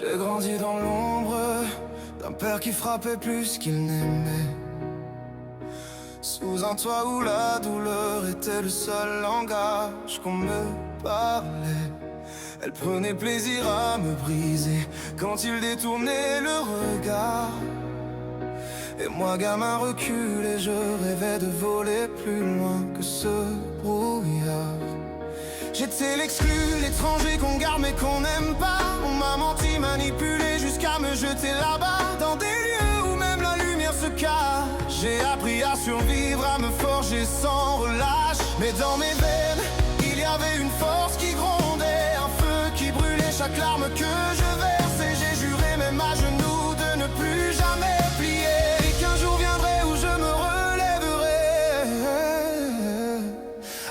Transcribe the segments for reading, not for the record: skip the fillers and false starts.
J'ai grandi dans l'ombre d'un père qui frappait plus qu'il n'aimait, sous un toit où la douleur était le seul langage qu'on me parlait. Elle prenait plaisir à me briser quand il détournait le regard. Et moi gamin reculé, je rêvais de voler plus loin que ce brouillard. J'étais l'exclu, l'étranger qu'on garde mais qu'on n'aime pas. On m'a menti, manipulé jusqu'à me jeter là-bas, dans des lieux où même la lumière se cache. J'ai appris à survivre, à me forger sans relâche. Mais dans mes veines, il y avait une force qui grondait, un feu qui brûlait chaque larme que je versais. J'ai juré même à genoux de ne plus jamais plier, et qu'un jour viendrait où je me relèverai,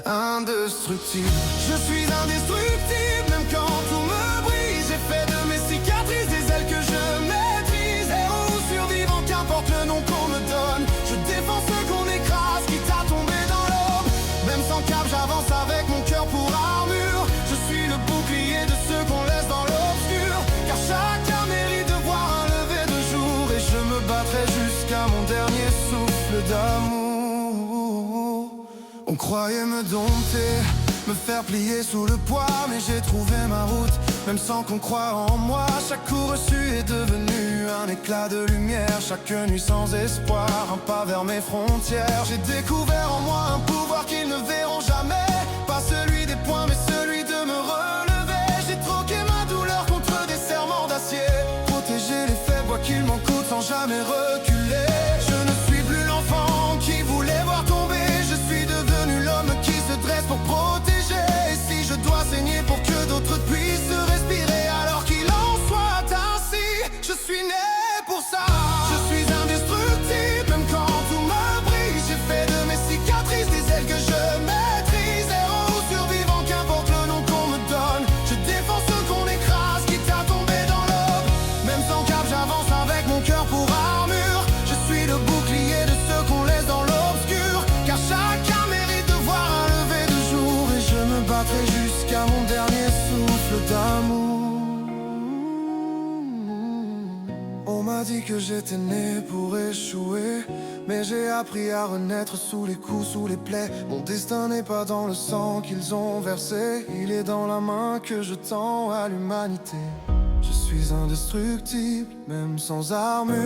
indestructible. Je suis indestructible, même quand tout me brise. J'ai fait de mes cicatrices des ailes que je maîtrise. Héros ou survivant, qu'importe le nom qu'on me donne, je défends ceux qu'on écrase, quitte à tomber dans l'aube. Même sans cap, j'avance avec mon cœur pour armure. Je suis le bouclier de ceux qu'on laisse dans l'obscur, car chacun mérite de voir un lever de jour. Et je me battrai jusqu'à mon dernier souffle d'amour. On croyait me dompter, me faire plier sous le poids, mais j'ai trouvé ma route, même sans qu'on croie en moi. Chaque coup reçu est devenu un éclat de lumière, chaque nuit sans espoir, un pas vers mes frontières. J'ai découvert en moi un pouvoir qu'ils ne verront jamais, pas celui des poings mais celui de me relever. J'ai troqué ma douleur contre des serments d'acier, protéger les faibles quoi qu'il m'en coûte sans jamais reculer. Je ne suis plus l'enfant qui voulait voir tomber, je suis devenu l'homme qui se dresse pour protéger. Et si je dois saigner pour que d'autres puissent respirer, alors qu'il en soit ainsi, je suis né pour ça. Je suis indestructible, même quand tout me brise. J'ai fait de mes cicatrices des ailes que je maîtrise. Héros ou survivant, qu'importe le nom qu'on me donne, je défends ceux qu'on écrase, quitte à tomber dans l'aube. Même sans cap, j'avance avec mon cœur pour armure. Je suis le bouclier de ceux qu'on laisse dans l'obscur, car chacun mérite de voir un lever de jour. Et je me battrai jusqu'à mon dernier souffle d'amour. On m'a dit que j'étais né pour échouer, mais j'ai appris à renaître sous les coups, sous les plaies. Mon destin n'est pas dans le sang qu'ils ont versé, il est dans la main que je tends à l'humanité. Je suis indestructible, même sans armure.